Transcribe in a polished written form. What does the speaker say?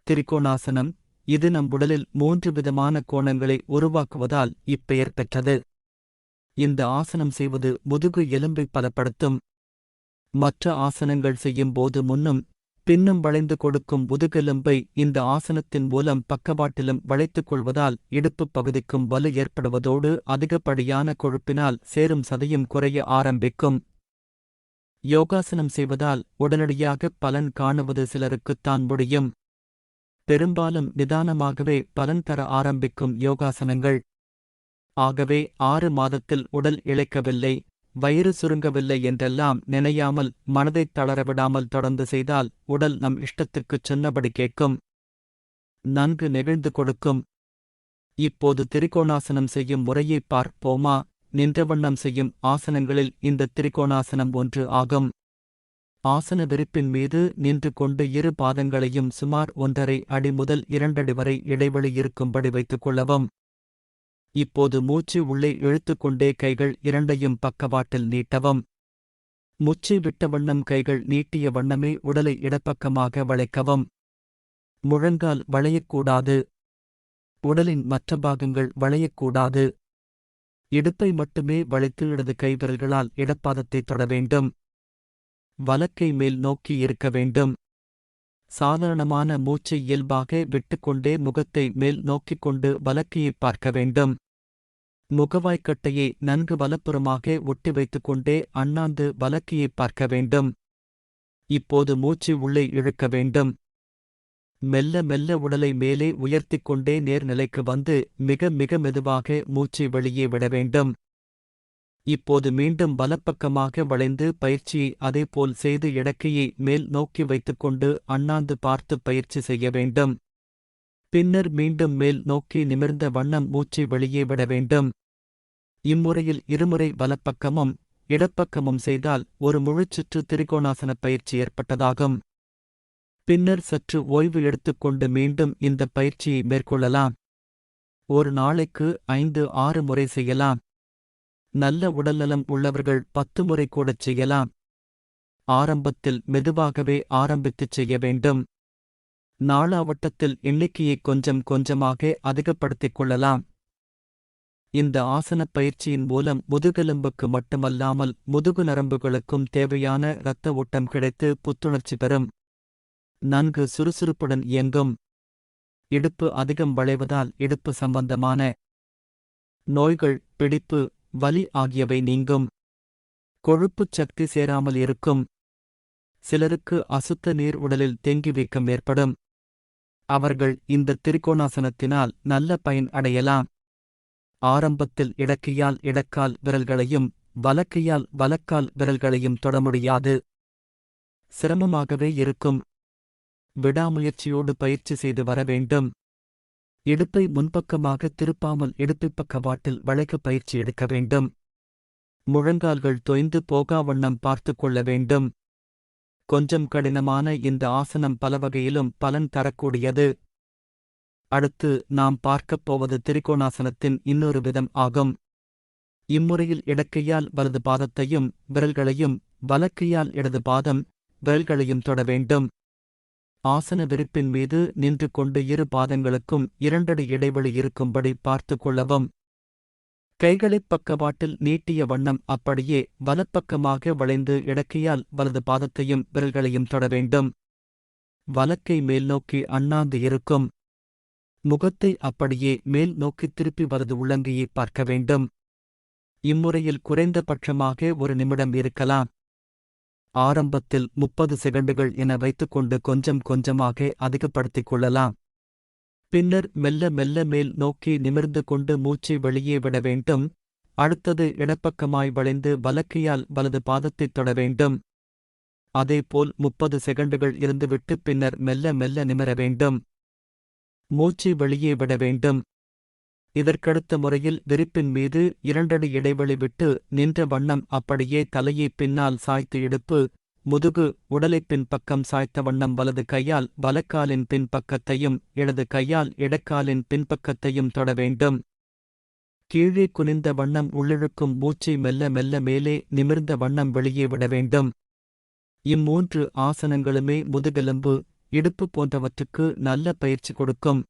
திரிகோணாசனம். இது நம் உடலில் 3 விதமான கோணங்களை உருவாக்குவதால் இப்பெயர் பெற்றது. இந்த ஆசனம் செய்வது முதுகு எலும்பை பலப்படுத்தும். மற்ற ஆசனங்கள் செய்யும் போது முன்னும் பின்னும் வளைந்து கொடுக்கும் முதுகெலும்பை இந்த ஆசனத்தின் மூலம் பக்கவாட்டிலும் வளைத்துக் கொள்வதால் இடுப்புப் பகுதிக்கும் வலு ஏற்படுவதோடு அதிகப்படியான கொழுப்பினால் சேரும் சதையும் குறைய ஆரம்பிக்கும். யோகாசனம் செய்வதால் உடனடியாக பலன் காணுவது சிலருக்குத்தான் முடியும். பெரும்பாலும் நிதானமாகவே பலன் தர ஆரம்பிக்கும் யோகாசனங்கள். ஆகவே 6 மாதத்தில் உடல் இளைக்கவில்லை, வயிறு சுருங்கவில்லை என்றெல்லாம் நினையாமல் மனதைத் தளரவிடாமல் தொடர்ந்து செய்தால் உடல் நம் இஷ்டத்துக்குச் சொன்னபடி கேட்கும், நன்கு நெகிழ்ந்து கொடுக்கும். இப்போது திரிகோணாசனம் செய்யும் முறையைப் பார்ப்போமா? நின்றவண்ணம் செய்யும் ஆசனங்களில் இந்த திரிகோணாசனம் ஒன்று ஆகும். ஆசன விரிப்பின் மீது நின்று கொண்டு இரு பாதங்களையும் சுமார் 1½ அடி முதல் 2 அடி வரை இடைவெளி இருக்கும்படி வைத்துக் கொள்ளவும். இப்போது மூச்சு உள்ளே இழுத்துக்கொண்டே கைகள் இரண்டையும் பக்கவாட்டில் நீட்டவும். மூச்சு விட்ட வண்ணம் கைகள் நீட்டிய வண்ணமே உடலை இடப்பக்கமாக வளைக்கவும். முழங்கால் வளையக்கூடாது. உடலின் மற்ற பாகங்கள் வளையக்கூடாது. இடுப்பை மட்டுமே வளைத்து இடது கைவிரல்களால் இடப்பாதத்தை தொட வேண்டும். வலக்கை மேல் நோக்கி இருக்க வேண்டும். சாதாரணமான மூச்சை இயல்பாக விட்டுக்கொண்டே முகத்தை மேல் நோக்கிக் கொண்டு வலக்கையை பார்க்க வேண்டும். முகவாய்க்கட்டையை நன்கு வலப்புறமாக ஒட்டி வைத்துக்கொண்டே அண்ணாந்து வலக்கையை பார்க்க வேண்டும். இப்போது மூச்சு உள்ளே இழுக்க வேண்டும். மெல்ல மெல்ல உடலை மேலே உயர்த்திக் கொண்டே நேர்நிலைக்கு வந்து மிக மிக மெதுவாக மூச்சை வெளியே விட வேண்டும். இப்போது மீண்டும் வலப்பக்கமாக வளைந்து பயிற்சியை அதேபோல் செய்து இடக்கையை மேல் நோக்கி வைத்துக்கொண்டு அண்ணாந்து பார்த்து பயிற்சி செய்ய வேண்டும். பின்னர் மீண்டும் மேல் நோக்கி நிமிர்ந்த வண்ணம் மூச்சை வெளியே விட வேண்டும். இம்முறையில் இருமுறை வலப்பக்கமும் இடப்பக்கமும் செய்தால் ஒரு முழுச்சுற்று திரிகோணாசன பயிற்சி ஏற்பட்டதாகும். பின்னர் சற்று ஓய்வு எடுத்துக்கொண்டு மீண்டும் இந்த பயிற்சியை மேற்கொள்ளலாம். ஒரு நாளைக்கு 5-6 முறை செய்யலாம். நல்ல உடல்நலம் உள்ளவர்கள் 10 முறை கூடச் செய்யலாம். ஆரம்பத்தில் மெதுவாகவே ஆரம்பித்துச் செய்ய வேண்டும். நாளாவட்டத்தில் எண்ணிக்கையை கொஞ்சம் கொஞ்சமாக அதிகப்படுத்திக் கொள்ளலாம். இந்த ஆசனப் பயிற்சியின் மூலம் முதுகெலும்புக்கு மட்டுமல்லாமல் முதுகு நரம்புகளுக்கும் தேவையான இரத்த ஓட்டம் கிடைத்து புத்துணர்ச்சி பெறும். நன்கு சுறுசுறுப்புடன் இயங்கும். இடுப்பு அதிகம் வளைவதால் இடுப்பு சம்பந்தமான நோய்கள், பிடிப்பு, வலி ஆகியவை நீங்கும். கொழுப்புச் சக்தி சேராமல் இருக்கும். சிலருக்கு அசுத்த நீர் உடலில் தேங்கி வீக்கம் ஏற்படும். அவர்கள் இந்த திரிகோணாசனத்தினால் நல்ல பயன் அடையலாம். ஆரம்பத்தில் இடக்கையால் இடக்கால் விரல்களையும் வலக்கையால் வலக்கால் விரல்களையும் தொட முடியாது. சிரமமாகவே இருக்கும். விடாமுயற்சியோடு பயிற்சி செய்து வர வேண்டும். இடுப்பை முன்பக்கமாக திருப்பாமல் இடுப்பைப் பக்கவாட்டில் வளைக்க பயிற்சி எடுக்க வேண்டும். முழங்கால்கள் தொய்ந்து போகாவண்ணம் பார்த்து கொள்ள வேண்டும். கொஞ்சம் கடினமான இந்த ஆசனம் பல வகையிலும் பலன் தரக்கூடியது. அடுத்து நாம் பார்க்கப் போவது திரிகோணாசனத்தின் இன்னொரு விதம் ஆகும். இம்முறையில் இடக்கையால் வலது பாதத்தையும் விரல்களையும் வலக்கையால் இடது பாதம் விரல்களையும் தொட வேண்டும். ஆசன விரிப்பின் மீது நின்று கொண்டு இரு பாதங்களுக்கும் 2 அடி இடைவெளி இருக்கும்படி பார்த்து கொள்ளவும். கைகளைப் பக்கவாட்டில் நீட்டிய வண்ணம் அப்படியே வலப்பக்கமாக வளைந்து இடக்கையால் வலது பாதத்தையும் விரல்களையும் தொட வேண்டும். வலக்கை மேல்நோக்கி அண்ணாந்து இருக்கும். முகத்தை அப்படியே மேல் நோக்கி திருப்பி வலது உள்ளங்கையை பார்க்க வேண்டும். இம்முறையில் குறைந்தபட்சமாக 1 நிமிடம் இருக்கலாம். ஆரம்பத்தில் 30 செகண்டுகள் என வைத்துக்கொண்டு கொஞ்சம் கொஞ்சமாக அதிகப்படுத்திக் கொள்ளலாம். பின்னர் மெல்ல மெல்ல மேல் நோக்கி நிமிர்ந்து கொண்டு மூச்சை வெளியே விட வேண்டும். அடுத்தது இடப்பக்கமாய் வளைந்து வலக்கையால் வலது பாதத்தைத் தொட வேண்டும். அதேபோல் 30 செகண்டுகள் இருந்துவிட்டு பின்னர் மெல்ல மெல்ல நிமிர வேண்டும். மூச்சை வெளியே விட வேண்டும். இதற்கடுத்த முறையில் விரிப்பின் மீது 2 அடி இடைவெளி விட்டு நின்ற வண்ணம் அப்படியே தலையை பின்னால் சாய்த்து இடுப்பு, முதுகு, உடலைப் பின்பக்கம் சாய்த்த வண்ணம் வலது கையால் வலக்காலின் பின்பக்கத்தையும் இடது கையால் இடக்காலின் பின்பக்கத்தையும் தொட வேண்டும். கீழே குனிந்த வண்ணம் உள்ளிழுக்கும் மூச்சை மெல்ல மெல்ல மேலே நிமிர்ந்த வண்ணம் வெளியே விட வேண்டும். இம்மூன்று ஆசனங்களுமே முதுகெலும்பு, இடுப்பு போன்றவற்றுக்கு நல்ல பயிற்சி கொடுக்கும்.